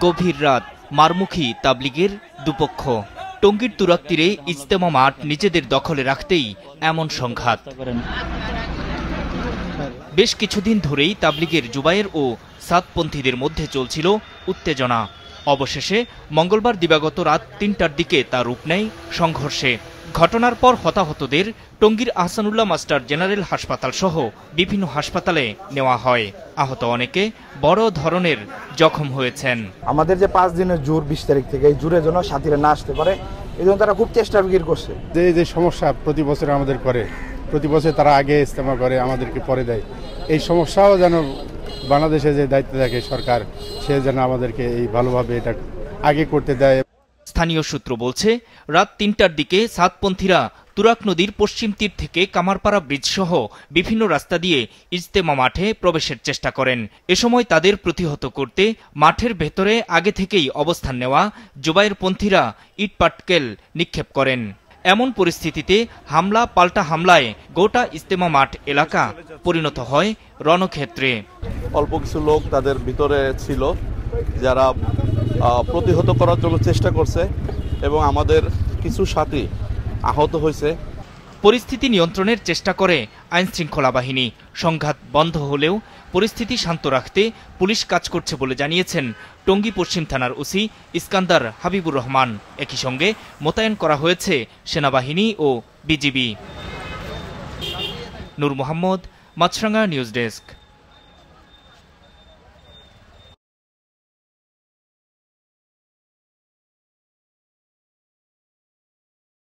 গভীর রাত, মারমুখী তাবলিগের দুপক্ষ। টঙ্গীর তুরাগ তীরে ইজতেমা মাঠ নিজেদের দখলে রাখতেই এমন সংঘাত। বেশ কিছুদিন ধরেই তাবলিগের জুবায়ের ও সাদপন্থীদের মধ্যে চলছিল উত্তেজনা। অবশেষে মঙ্গলবার দিবাগত রাত ৩টার দিকে তা রূপ নেয় সংঘর্ষে। ঘটনার পর হতাহতদের টঙ্গীর আহসানুল্লাহ মাস্টার জেনারেল হাসপাতাল সহ বিভিন্ন হাসপাতালে নেওয়া হয়। আহত অনেকে বড় ধরনের জখম হয়েছেন। আমাদের যে 5 দিনের জোর 20 তারিখ থেকে এই জোরের জন্য সাথীরা না আসতে পারে, এই জন্য তারা খুব চেষ্টা বিক্রি করছে। যে সমস্যা প্রতি বছর আমাদের করে, প্রতি বছর তারা আগে ইজতেমা করে আমাদেরকে পরে দেয়, এই সমস্যাও যেন বাংলাদেশে যে দায়িত্ব থাকে সরকার, সে যেন আমাদেরকে এই ভালোভাবে এটা আগে করতে দেয়। স্থানীয় সূত্র বলছে, রাত ৩টার দিকে সাদপন্থীরা তুরাগ নদীর পশ্চিম তীর থেকে কামারপাড়া ব্রিজ সহ বিভিন্ন রাস্তা দিয়ে ইজতেমা মাঠে প্রবেশের চেষ্টা করেন। এ সময় তাদের প্রতিহত করতে মাঠের ভেতরে আগে থেকেই অবস্থান নেওয়া জুবায়েরপন্থীরা ইটপাটকেল নিক্ষেপ করেন। এমন পরিস্থিতিতে হামলা পাল্টা হামলায় গোটা ইজতেমা মাঠ এলাকা পরিণত হয় রণক্ষেত্রে। অল্প কিছু লোক তাদের ভিতরে ছিল যারা প্রতিহত করার জন্য চেষ্টা করছে এবং আমাদের কিছু সাথী আহত হয়েছে। পরিস্থিতি নিয়ন্ত্রণের চেষ্টা করে আইনশৃঙ্খলা বাহিনী। সংঘাত বন্ধ হলেও পরিস্থিতি শান্ত রাখতে পুলিশ কাজ করছে বলে জানিয়েছেন টঙ্গী পশ্চিম থানার ওসি ইস্কান্দার হাবিবুর রহমান। একই সঙ্গে মোতায়েন করা হয়েছে সেনাবাহিনী ও বিজিবি। নূর মোহাম্মদ, মাছরাঙ্গা নিউজ ডেস্ক।